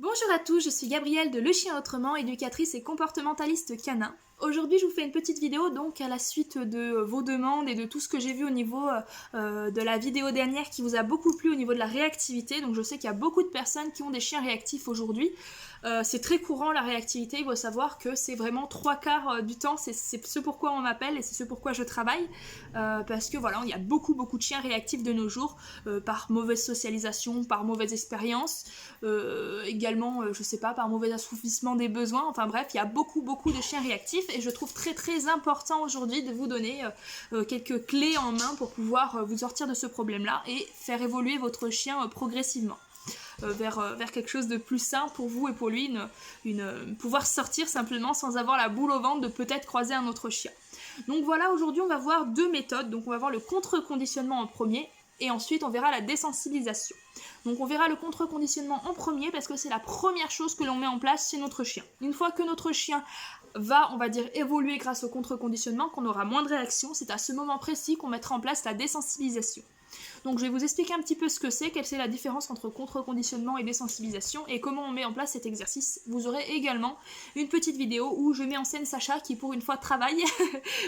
Bonjour à tous, je suis Gabrielle de Le Chien Autrement, éducatrice et comportementaliste canin. Aujourd'hui, je vous fais une petite vidéo donc à la suite de vos demandes et de tout ce que j'ai vu au niveau de la vidéo dernière qui vous a beaucoup plu au niveau de la réactivité. Donc je sais qu'il y a beaucoup de personnes qui ont des chiens réactifs aujourd'hui. C'est très courant la réactivité, il faut savoir que c'est vraiment 3/4 du temps, c'est ce pourquoi on m'appelle et c'est ce pourquoi je travaille. Parce que voilà, il y a beaucoup de chiens réactifs de nos jours, par mauvaise socialisation, par mauvaise expérience, également, je sais pas, par mauvais assouvissement des besoins, enfin bref, il y a beaucoup de chiens réactifs et je trouve très important aujourd'hui de vous donner quelques clés en main pour pouvoir vous sortir de ce problème-là et faire évoluer votre chien progressivement. Vers quelque chose de plus sain pour vous et pour lui, pouvoir sortir simplement sans avoir la boule au ventre de peut-être croiser un autre chien. Donc voilà, aujourd'hui on va voir deux méthodes. Donc on va voir le contre-conditionnement en premier et ensuite on verra la désensibilisation. Donc on verra le contre-conditionnement en premier parce que c'est la première chose que l'on met en place chez notre chien. Une fois que notre chien va, on va dire, évoluer grâce au contre-conditionnement, qu'on aura moins de réactions, c'est à ce moment précis qu'on mettra en place la désensibilisation. Donc je vais vous expliquer un petit peu ce que c'est, quelle c'est la différence entre contre-conditionnement et désensibilisation et comment on met en place cet exercice. Vous aurez également une petite vidéo où je mets en scène Sacha qui pour une fois travaille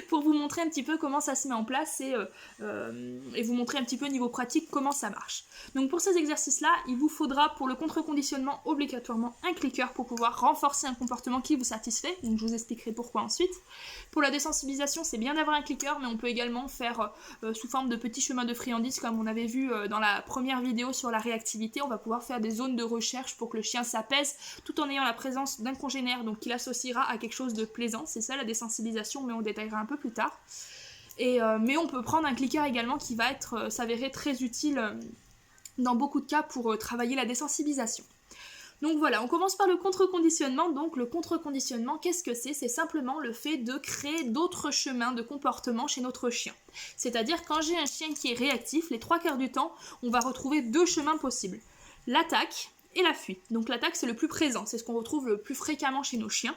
pour vous montrer un petit peu comment ça se met en place et vous montrer un petit peu niveau pratique comment ça marche. Donc pour ces exercices-là, il vous faudra pour le contre-conditionnement obligatoirement un clicker pour pouvoir renforcer un comportement qui vous satisfait. Donc je vous expliquerai pourquoi ensuite. Pour la désensibilisation, c'est bien d'avoir un clicker, mais on peut également faire sous forme de petits chemins de friandises comme on avait vu dans la première vidéo sur la réactivité. On va pouvoir faire des zones de recherche pour que le chien s'apaise tout en ayant la présence d'un congénère, donc qui l'associera à quelque chose de plaisant. C'est ça la désensibilisation, mais on détaillera un peu plus tard. Mais on peut prendre un clicker également qui va s'avérer très utile dans beaucoup de cas pour travailler la désensibilisation. Donc voilà, on commence par le contre-conditionnement. Donc le contre-conditionnement, qu'est-ce que c'est ? C'est simplement le fait de créer d'autres chemins de comportement chez notre chien. C'est-à-dire quand j'ai un chien qui est réactif, les 3/4 du temps, on va retrouver deux chemins possibles. L'attaque et la fuite. Donc l'attaque c'est le plus présent, c'est ce qu'on retrouve le plus fréquemment chez nos chiens.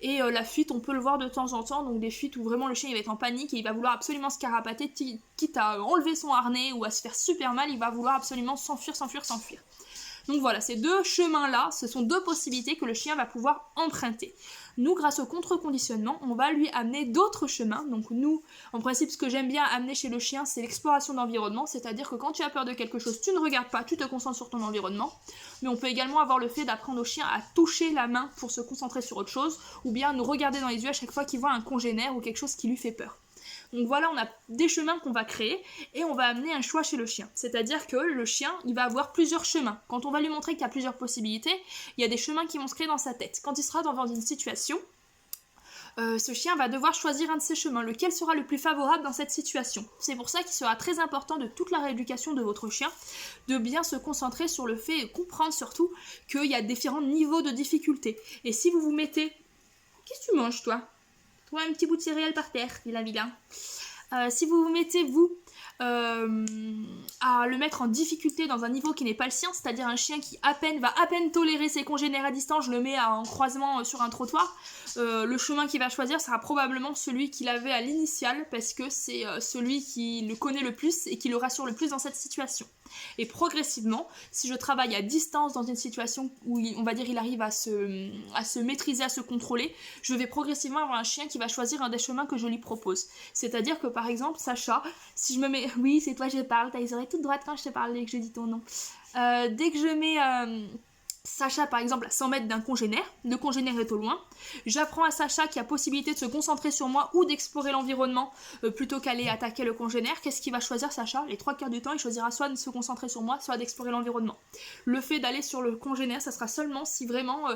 Et la fuite on peut le voir de temps en temps, donc des fuites où vraiment le chien il va être en panique et il va vouloir absolument se carapater, quitte à enlever son harnais ou à se faire super mal, il va vouloir absolument s'enfuir. Donc voilà, ces deux chemins-là, ce sont deux possibilités que le chien va pouvoir emprunter. Nous, grâce au contre-conditionnement, on va lui amener d'autres chemins. Donc nous, en principe, ce que j'aime bien amener chez le chien, c'est l'exploration d'environnement. C'est-à-dire que quand tu as peur de quelque chose, tu ne regardes pas, tu te concentres sur ton environnement. Mais on peut également avoir le fait d'apprendre au chien à toucher la main pour se concentrer sur autre chose, ou bien nous regarder dans les yeux à chaque fois qu'il voit un congénère ou quelque chose qui lui fait peur. Donc voilà, on a des chemins qu'on va créer et on va amener un choix chez le chien. C'est-à-dire que le chien, il va avoir plusieurs chemins. Quand on va lui montrer qu'il y a plusieurs possibilités, il y a des chemins qui vont se créer dans sa tête. Quand il sera dans une situation, ce chien va devoir choisir un de ses chemins. Lequel sera le plus favorable dans cette situation ? C'est pour ça qu'il sera très important de toute la rééducation de votre chien, de bien se concentrer sur le fait et comprendre surtout qu'il y a différents niveaux de difficulté. Et si vous vous mettez... Qu'est-ce que tu manges, toi ? Trouve un petit bout de céréales par terre, il a vilain. Si vous vous mettez, à le mettre en difficulté dans un niveau qui n'est pas le sien, c'est-à-dire un chien qui va à peine tolérer ses congénères à distance, je le mets en croisement sur un trottoir, le chemin qu'il va choisir sera probablement celui qu'il avait à l'initial, parce que c'est celui qui le connaît le plus et qui le rassure le plus dans cette situation. Et progressivement, si je travaille à distance dans une situation où on va dire il arrive à se maîtriser, à se contrôler, je vais progressivement avoir un chien qui va choisir un des chemins que je lui propose. C'est-à-dire que par exemple, Sacha, si je me mets... Oui, c'est toi je parle, t'as les oreilles toutes droites quand je te parle et que je dis ton nom. Dès que je mets... Sacha par exemple à 100 mètres d'un congénère, le congénère est au loin, j'apprends à Sacha qu'il y a possibilité de se concentrer sur moi ou d'explorer l'environnement plutôt qu'aller attaquer le congénère. Qu'est-ce qu'il va choisir Sacha ? Les 3/4 du temps il choisira soit de se concentrer sur moi, soit d'explorer l'environnement. Le fait d'aller sur le congénère, ça sera seulement si vraiment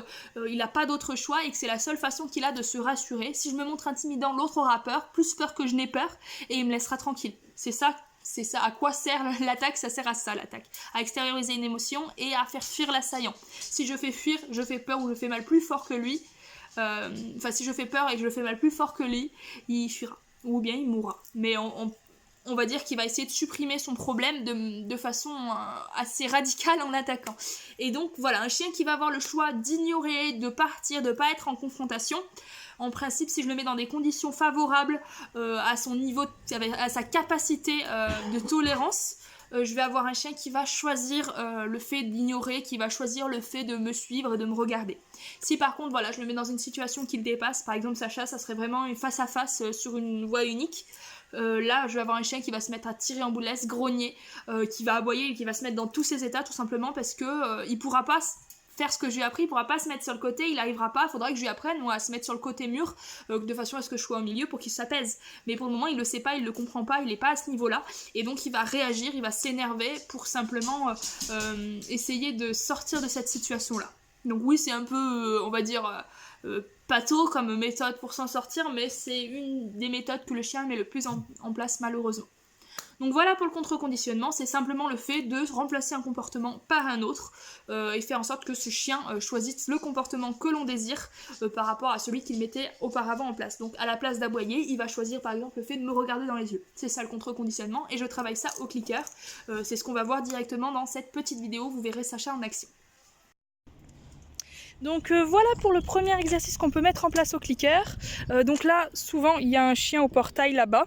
il n'a pas d'autre choix et que c'est la seule façon qu'il a de se rassurer. Si je me montre intimidant, l'autre aura peur, plus peur que je n'ai peur, et il me laissera tranquille. C'est ça, à quoi sert l'attaque, ça sert à ça l'attaque, à extérioriser une émotion et à faire fuir l'assaillant. Si je fais fuir, je fais peur ou je fais mal plus fort que lui, si je fais peur et que je le fais mal plus fort que lui, il fuira, ou bien il mourra. Mais on va dire qu'il va essayer de supprimer son problème de façon assez radicale en attaquant. Et donc voilà, un chien qui va avoir le choix d'ignorer, de partir, de ne pas être en confrontation, en principe, si je le mets dans des conditions favorables à son niveau, à sa capacité de tolérance, je vais avoir un chien qui va choisir le fait d'ignorer, qui va choisir le fait de me suivre et de me regarder. Si par contre, voilà, je le mets dans une situation qui le dépasse, par exemple Sacha, ça serait vraiment une face à face sur une voie unique. Là, je vais avoir un chien qui va se mettre à tirer en boulesse, grogner, qui va aboyer et qui va se mettre dans tous ses états, tout simplement parce que il pourra pas faire ce que je lui ai appris, il pourra pas se mettre sur le côté, il arrivera pas, il faudra que je lui apprenne moi à se mettre sur le côté mur de façon à ce que je sois au milieu pour qu'il s'apaise. Mais pour le moment, il le sait pas, il le comprend pas, il est pas à ce niveau-là et donc il va réagir, il va s'énerver pour simplement essayer de sortir de cette situation-là. Donc oui, c'est un peu, on va dire, pâteau comme méthode pour s'en sortir, mais c'est une des méthodes que le chien met le plus en place malheureusement. Donc voilà pour le contre-conditionnement, c'est simplement le fait de remplacer un comportement par un autre et faire en sorte que ce chien choisisse le comportement que l'on désire par rapport à celui qu'il mettait auparavant en place. Donc à la place d'aboyer, il va choisir par exemple le fait de me regarder dans les yeux. C'est ça le contre-conditionnement et je travaille ça au clicker. C'est ce qu'on va voir directement dans cette petite vidéo, vous verrez Sacha en action. Donc voilà pour le premier exercice qu'on peut mettre en place au clicker. Donc là, souvent, il y a un chien au portail là-bas.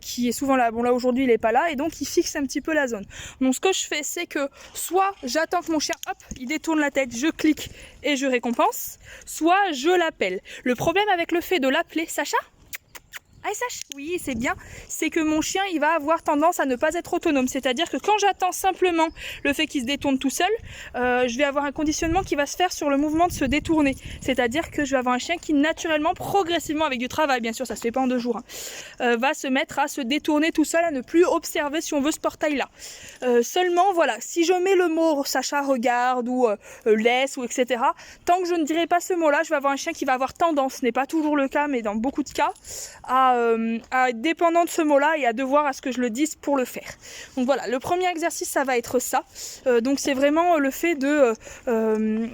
Qui est souvent là, bon là aujourd'hui il est pas là et donc il fixe un petit peu la zone. Donc ce que je fais c'est que soit j'attends que mon chien hop il détourne la tête, je clique et je récompense, soit je l'appelle. Le problème avec le fait de l'appeler, Sacha, ah Sacha, oui c'est bien, c'est que mon chien il va avoir tendance à ne pas être autonome, c'est-à-dire que quand j'attends simplement le fait qu'il se détourne tout seul, je vais avoir un conditionnement qui va se faire sur le mouvement de se détourner, c'est-à-dire que je vais avoir un chien qui naturellement, progressivement avec du travail bien sûr, ça se fait pas en 2 jours, va se mettre à se détourner tout seul, à ne plus observer si on veut ce portail là. Seulement voilà, si je mets le mot Sacha regarde ou laisse ou etc, tant que je ne dirai pas ce mot là, je vais avoir un chien qui va avoir tendance, ce n'est pas toujours le cas mais dans beaucoup de cas, à être dépendant de ce mot-là et à devoir à ce que je le dise pour le faire. Donc voilà, le premier exercice, ça va être ça. Donc c'est vraiment le fait de,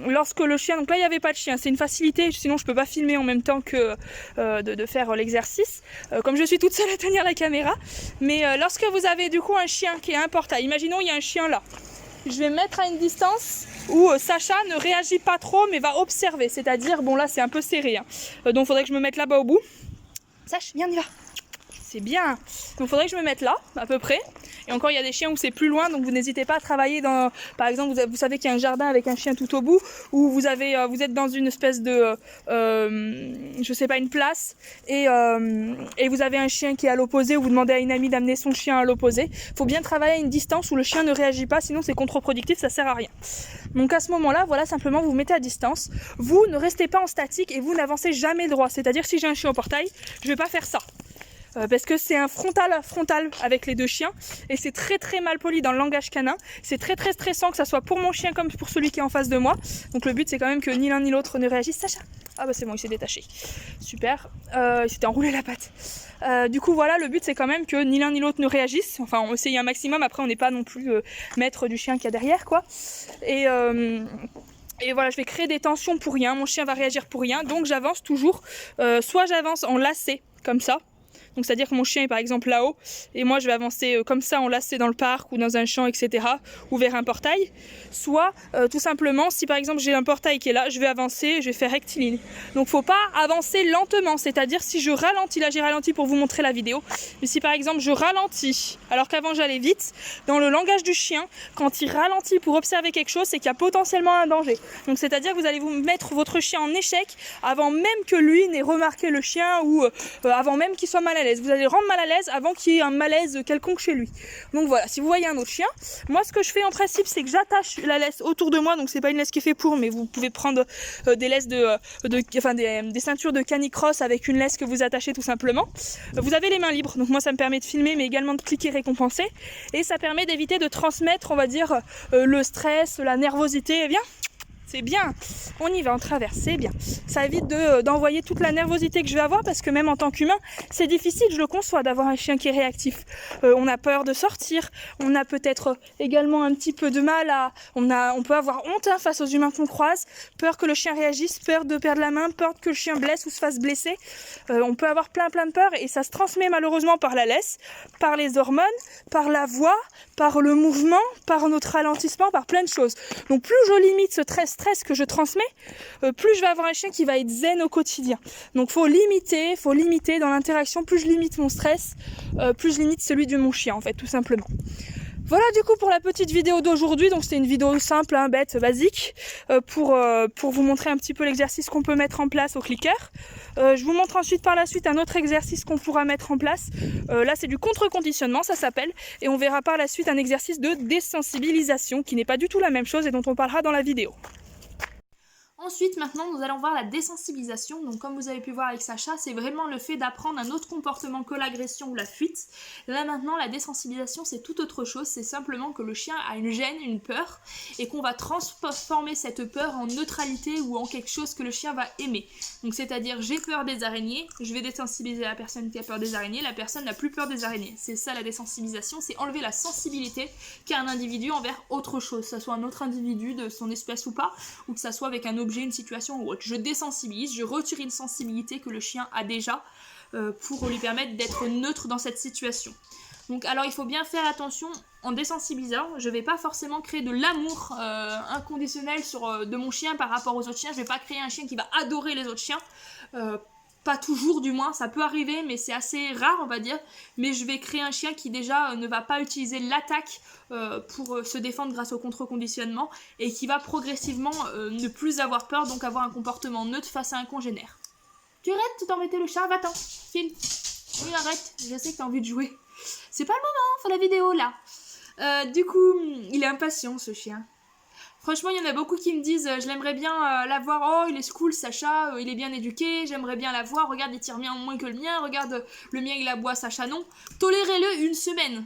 lorsque le chien, donc là il n'y avait pas de chien, c'est une facilité, sinon je peux pas filmer en même temps que de faire l'exercice, comme je suis toute seule à tenir la caméra. Mais lorsque vous avez du coup un chien qui est à un portail, imaginons il y a un chien là, je vais mettre à une distance où Sacha ne réagit pas trop mais va observer, c'est-à-dire, bon là c'est un peu serré, hein. Donc il faudrait que je me mette là-bas au bout. Sache, viens, on y va. C'est bien. Donc il faudrait que je me mette là, à peu près. Et encore, il y a des chiens où c'est plus loin, donc vous n'hésitez pas à travailler dans... Par exemple, vous savez qu'il y a un jardin avec un chien tout au bout, où vous êtes dans une espèce de... je sais pas, une place, et vous avez un chien qui est à l'opposé, ou vous demandez à une amie d'amener son chien à l'opposé. Il faut bien travailler à une distance où le chien ne réagit pas, sinon c'est contre-productif, ça sert à rien. Donc à ce moment-là, voilà, simplement vous vous mettez à distance. Vous ne restez pas en statique et vous n'avancez jamais droit. C'est-à-dire si j'ai un chien au portail, je vais pas faire ça. Parce que c'est un frontal à frontal avec les 2 chiens et c'est très très mal poli dans le langage canin. C'est très très stressant que ça soit pour mon chien comme pour celui qui est en face de moi. Donc le but c'est quand même que ni l'un ni l'autre ne réagisse. Sacha, ah bah c'est bon, il s'est détaché. Super, il s'était enroulé la patte. Du coup voilà, le but c'est quand même que ni l'un ni l'autre ne réagissent. Enfin on essaye un maximum, après on n'est pas non plus maître du chien qu'il y a derrière quoi. Et voilà, je vais créer des tensions pour rien, mon chien va réagir pour rien, donc j'avance toujours. Soit j'avance en lacet, comme ça. Donc c'est à dire que mon chien est par exemple là-haut et moi je vais avancer comme ça en lacet dans le parc ou dans un champ etc, ou vers un portail. Soit tout simplement si par exemple j'ai un portail qui est là, je vais avancer, je vais faire rectiligne. Donc faut pas avancer lentement, c'est à dire si je ralentis, là j'ai ralenti pour vous montrer la vidéo, mais si par exemple je ralentis alors qu'avant j'allais vite, dans le langage du chien, quand il ralentit pour observer quelque chose, c'est qu'il y a potentiellement un danger. Donc c'est à dire que vous allez vous mettre votre chien en échec avant même que lui n'ait remarqué le chien ou avant même qu'il soit mal à l'aise. Vous allez le rendre mal à l'aise avant qu'il y ait un malaise quelconque chez lui. Donc voilà, si vous voyez un autre chien, moi ce que je fais en principe c'est que j'attache la laisse autour de moi, donc c'est pas une laisse qui est faite pour, mais vous pouvez prendre des laisses des ceintures de canicross avec une laisse que vous attachez tout simplement. Vous avez les mains libres, donc moi ça me permet de filmer mais également de cliquer récompenser et ça permet d'éviter de transmettre on va dire le stress, la nervosité, viens. C'est bien, on y va, on traverse, c'est bien. Ça évite d'envoyer toute la nervosité que je vais avoir parce que même en tant qu'humain, c'est difficile, je le conçois, d'avoir un chien qui est réactif. On a peur de sortir, on a peut-être également un petit peu de mal à... On peut avoir honte face aux humains qu'on croise, peur que le chien réagisse, peur de perdre la main, peur que le chien blesse ou se fasse blesser. On peut avoir plein de peurs et ça se transmet malheureusement par la laisse, par les hormones, par la voix, par le mouvement, par notre ralentissement, par plein de choses. Donc plus je limite ce stress que je transmets, plus je vais avoir un chien qui va être zen au quotidien. Donc faut limiter dans l'interaction. Plus je limite mon stress, plus je limite celui de mon chien en fait, tout simplement. Voilà du coup pour la petite vidéo d'aujourd'hui, donc c'était une vidéo simple, hein, bête, basique, pour vous montrer un petit peu l'exercice qu'on peut mettre en place au clicker. Je vous montre ensuite par la suite un autre exercice qu'on pourra mettre en place. Là c'est du contre-conditionnement, ça s'appelle, et on verra par la suite un exercice de désensibilisation qui n'est pas du tout la même chose et dont on parlera dans la vidéo. Ensuite, maintenant, nous allons voir la désensibilisation. Donc, comme vous avez pu voir avec Sacha, c'est vraiment le fait d'apprendre un autre comportement que l'agression ou la fuite. Là, maintenant, la désensibilisation, c'est tout autre chose. C'est simplement que le chien a une gêne, une peur, et qu'on va transformer cette peur en neutralité ou en quelque chose que le chien va aimer. Donc, c'est-à-dire, j'ai peur des araignées, je vais désensibiliser la personne qui a peur des araignées, la personne n'a plus peur des araignées. C'est ça, la désensibilisation, c'est enlever la sensibilité qu'a un individu envers autre chose, que ce soit un autre individu de son espèce ou pas, ou que ça soit avec un objet, une situation ou autre. Je désensibilise, je retire une sensibilité que le chien a déjà pour lui permettre d'être neutre dans cette situation. Donc alors il faut bien faire attention en désensibilisant, je vais pas forcément créer de l'amour inconditionnel de mon chien par rapport aux autres chiens, je vais pas créer un chien qui va adorer les autres chiens, pas toujours du moins, ça peut arriver mais c'est assez rare on va dire, mais je vais créer un chien qui déjà ne va pas utiliser l'attaque pour se défendre grâce au contre-conditionnement et qui va progressivement ne plus avoir peur, donc avoir un comportement neutre face à un congénère. Tu arrêtes de t'embêter le chat, va-t'en, file. Oui arrête, je sais que t'as envie de jouer. C'est pas le moment, faut la vidéo là. Du coup, il est impatient ce chien. Franchement, il y en a beaucoup qui me disent je l'aimerais bien l'avoir, oh il est cool Sacha, il est bien éduqué, j'aimerais bien l'avoir, regarde il tire bien moins que le mien, regarde le mien il aboie, Sacha non. Tolérez-le une semaine,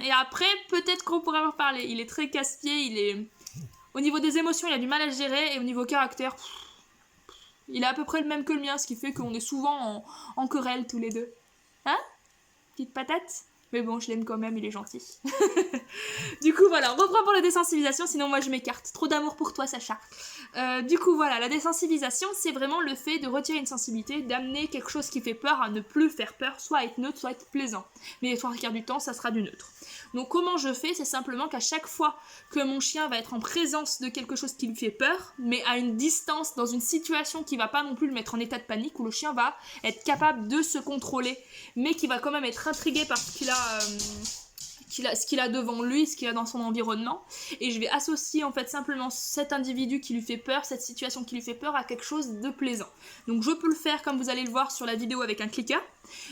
et après peut-être qu'on pourra en reparler. Il est très casse-pied, au niveau des émotions il a du mal à se gérer et au niveau caractère, il est à peu près le même que le mien, ce qui fait qu'on est souvent en querelle tous les deux. Hein? Petite patate? Mais bon, je l'aime quand même, il est gentil. Du coup, voilà, on reprend pour la désensibilisation, sinon moi je m'écarte. Trop d'amour pour toi, Sacha. Du coup, voilà, la désensibilisation, c'est vraiment le fait de retirer une sensibilité, d'amener quelque chose qui fait peur à ne plus faire peur, soit être neutre, soit être plaisant. Mais les 3/4 du temps, ça sera du neutre. Donc comment je fais? C'est simplement qu'à chaque fois que mon chien va être en présence de quelque chose qui lui fait peur, mais à une distance, dans une situation qui va pas non plus le mettre en état de panique, où le chien va être capable de se contrôler, mais qui va quand même être intrigué par ce qu'il a devant lui, ce qu'il a dans son environnement, et je vais associer en fait simplement cet individu qui lui fait peur, cette situation qui lui fait peur à quelque chose de plaisant. Donc je peux le faire comme vous allez le voir sur la vidéo avec un clicker,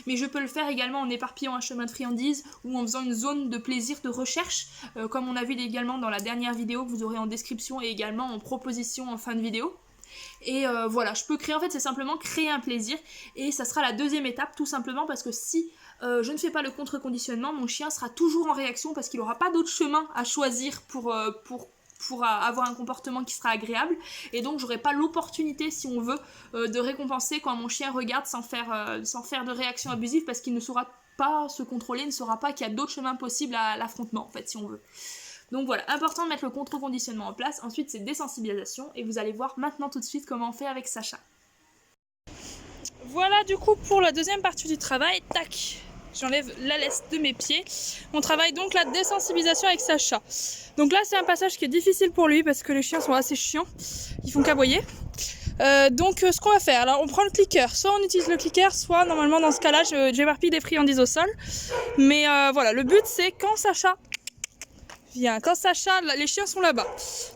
mais je peux le faire également en éparpillant un chemin de friandises ou en faisant une zone de plaisir, de recherche, comme on a vu également dans la dernière vidéo que vous aurez en description et également en proposition en fin de vidéo. Et voilà, je peux créer, en fait c'est simplement créer un plaisir, et ça sera la deuxième étape tout simplement parce que si je ne fais pas le contre-conditionnement, mon chien sera toujours en réaction parce qu'il n'aura pas d'autre chemin à choisir pour avoir un comportement qui sera agréable, et donc j'aurai pas l'opportunité, si on veut, de récompenser quand mon chien regarde sans faire de réaction abusive, parce qu'il ne saura pas se contrôler, il ne saura pas qu'il y a d'autres chemins possibles à l'affrontement en fait, si on veut. Donc voilà, important de mettre le contre-conditionnement en place. Ensuite c'est désensibilisation, et vous allez voir maintenant tout de suite comment on fait avec Sacha. Voilà du coup pour la deuxième partie du travail, tac, j'enlève la laisse de mes pieds. On travaille donc la désensibilisation avec Sacha. Donc là c'est un passage qui est difficile pour lui parce que les chiens sont assez chiants, ils font qu'aboyer. Donc ce qu'on va faire, alors on prend le clicker, soit on utilise le clicker, soit normalement dans ce cas là j'éparpille des friandises au sol. Mais voilà, le but c'est quand Sacha vient, les chiens sont là-bas,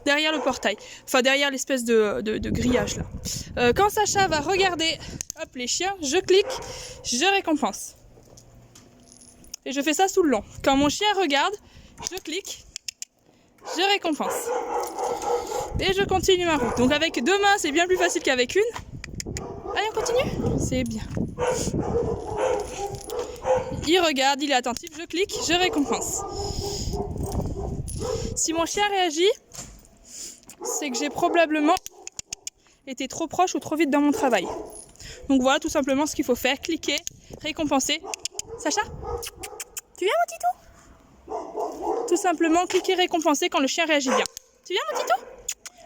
derrière le portail, enfin derrière l'espèce de grillage là. Quand Sacha va regarder, hop les chiens, je clique, je récompense. Et je fais ça tout le long. Quand mon chien regarde, je clique, je récompense. Et je continue ma route. Donc avec 2 mains, c'est bien plus facile qu'avec une. Allez, on continue? C'est bien. Il regarde, il est attentif, je clique, je récompense. Si mon chien réagit, c'est que j'ai probablement été trop proche ou trop vite dans mon travail. Donc voilà tout simplement ce qu'il faut faire, cliquer, récompenser. Sacha, tu viens mon titou? Tout simplement cliquer, récompenser quand le chien réagit bien. Tu viens mon titou?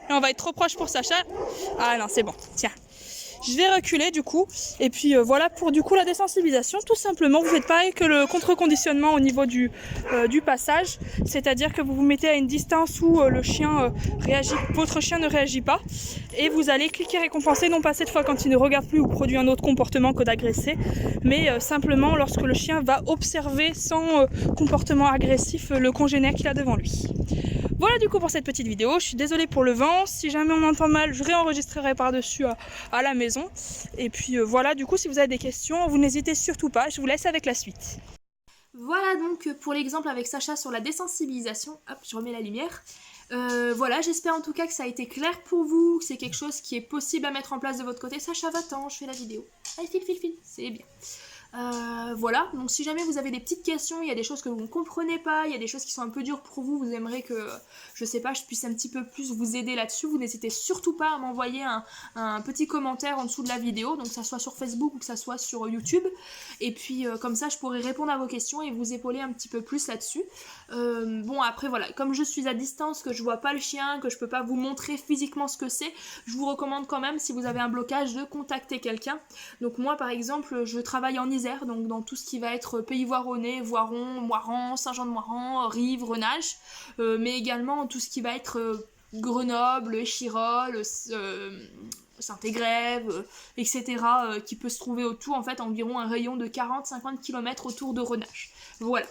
Là on va être trop proche pour Sacha. Ah non c'est bon, tiens. Je vais reculer du coup. Et puis voilà pour du coup la désensibilisation. Tout simplement, vous faites pareil que le contre-conditionnement au niveau du passage. C'est-à-dire que vous vous mettez à une distance où le chien réagit, votre chien ne réagit pas. Et vous allez cliquer récompenser, non pas cette fois quand il ne regarde plus ou produit un autre comportement que d'agresser, mais simplement lorsque le chien va observer sans comportement agressif le congénère qu'il a devant lui. Voilà du coup pour cette petite vidéo, je suis désolée pour le vent, si jamais on entend mal je réenregistrerai par-dessus à la maison. Et puis voilà du coup si vous avez des questions, vous n'hésitez surtout pas, je vous laisse avec la suite. Voilà donc pour l'exemple avec Sacha sur la désensibilisation. Hop, je remets la lumière. Voilà, j'espère en tout cas que ça a été clair pour vous, que c'est quelque chose qui est possible à mettre en place de votre côté. Sacha, va-t'en, je fais la vidéo. Allez, file, c'est bien. Voilà, donc si jamais vous avez des petites questions, il y a des choses que vous ne comprenez pas, il y a des choses qui sont un peu dures pour vous, vous aimeriez que, je sais pas, je puisse un petit peu plus vous aider là-dessus, vous n'hésitez surtout pas à m'envoyer un petit commentaire en dessous de la vidéo, donc que ça soit sur Facebook ou que ça soit sur YouTube, et puis comme ça je pourrai répondre à vos questions et vous épauler un petit peu plus là-dessus. Bon après voilà, comme je suis à distance, que je vois pas le chien, que je peux pas vous montrer physiquement ce que c'est, je vous recommande quand même, si vous avez un blocage, de contacter quelqu'un. Donc moi par exemple, je travaille en Isère, donc dans tout ce qui va être Pays Voironnais, Voiron, Moiran, Saint-Jean-de-Moiran, Rive, Renage, mais également tout ce qui va être Grenoble, Échirolles, Saint-Égrève, etc., qui peut se trouver autour, en fait, environ un rayon de 40-50 km autour de Renage. Voilà.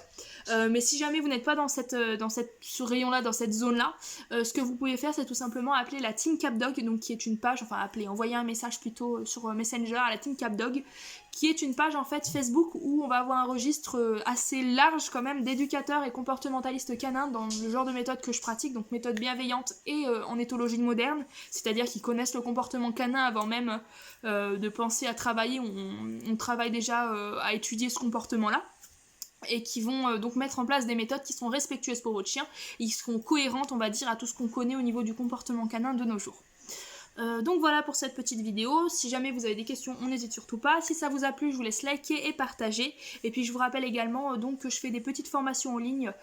Mais si jamais vous n'êtes pas dans ce rayon-là, dans cette zone-là, ce que vous pouvez faire, c'est tout simplement appeler la Team Capdog, donc qui est une page, enfin envoyer un message plutôt sur Messenger à la Team Capdog, qui est une page en fait Facebook où on va avoir un registre assez large quand même d'éducateurs et comportementalistes canins dans le genre de méthode que je pratique, donc méthode bienveillante et en éthologie moderne, c'est-à-dire qu'ils connaissent le comportement canin avant même de penser à travailler, on travaille déjà à étudier ce comportement-là, et qui vont donc mettre en place des méthodes qui seront respectueuses pour votre chien et qui seront cohérentes, on va dire, à tout ce qu'on connaît au niveau du comportement canin de nos jours. Donc voilà pour cette petite vidéo, si jamais vous avez des questions, on n'hésite surtout pas. Si ça vous a plu, je vous laisse liker et partager. Et puis je vous rappelle également donc que je fais des petites formations en ligne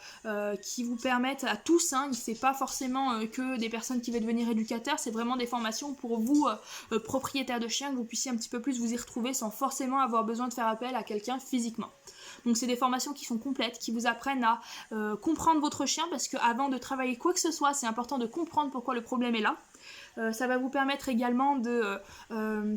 qui vous permettent à tous, hein, c'est pas forcément que des personnes qui veulent devenir éducateurs, c'est vraiment des formations pour vous, propriétaires de chiens, que vous puissiez un petit peu plus vous y retrouver sans forcément avoir besoin de faire appel à quelqu'un physiquement. Donc c'est des formations qui sont complètes, qui vous apprennent à comprendre votre chien, parce qu'avant de travailler quoi que ce soit, c'est important de comprendre pourquoi le problème est là. Ça va vous permettre également de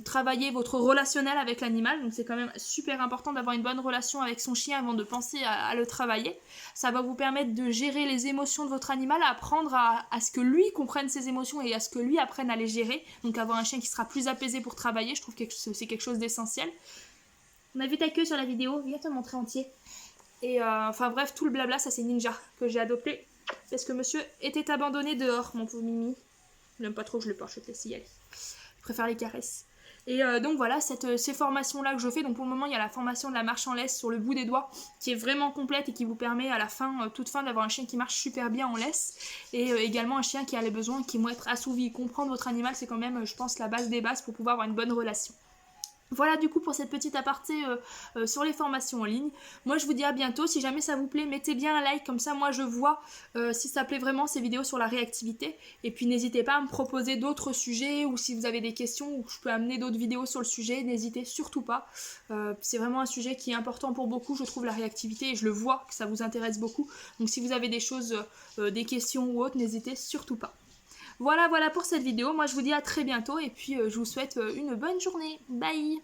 travailler votre relationnel avec l'animal, donc c'est quand même super important d'avoir une bonne relation avec son chien avant de penser à le travailler. Ça va vous permettre de gérer les émotions de votre animal, apprendre à ce que lui comprenne ses émotions et à ce que lui apprenne à les gérer, donc avoir un chien qui sera plus apaisé pour travailler, je trouve que c'est quelque chose d'essentiel. On a vu ta queue sur la vidéo, viens te montrer entier. Et enfin bref, tout le blabla, ça c'est Ninja que j'ai adopté parce que monsieur était abandonné dehors, mon pauvre Mimi. Je l'aime pas trop, je le porte, je te laisse y aller. Je préfère les caresses. Et donc voilà, ces formations-là que je fais, donc pour le moment il y a la formation de la marche en laisse sur le bout des doigts, qui est vraiment complète et qui vous permet à la fin, toute fin, d'avoir un chien qui marche super bien en laisse, et également un chien qui a les besoins qui vont être assouvis. Comprendre votre animal, c'est quand même, je pense, la base des bases pour pouvoir avoir une bonne relation. Voilà du coup pour cette petite aparté sur les formations en ligne. Moi je vous dis à bientôt, si jamais ça vous plaît, mettez bien un like, comme ça moi je vois si ça plaît vraiment ces vidéos sur la réactivité. Et puis n'hésitez pas à me proposer d'autres sujets, ou si vous avez des questions ou que je peux amener d'autres vidéos sur le sujet, n'hésitez surtout pas. C'est vraiment un sujet qui est important pour beaucoup, je trouve, la réactivité, et je le vois que ça vous intéresse beaucoup. Donc si vous avez des choses, des questions ou autres, n'hésitez surtout pas. Voilà pour cette vidéo, moi je vous dis à très bientôt et puis je vous souhaite une bonne journée, bye.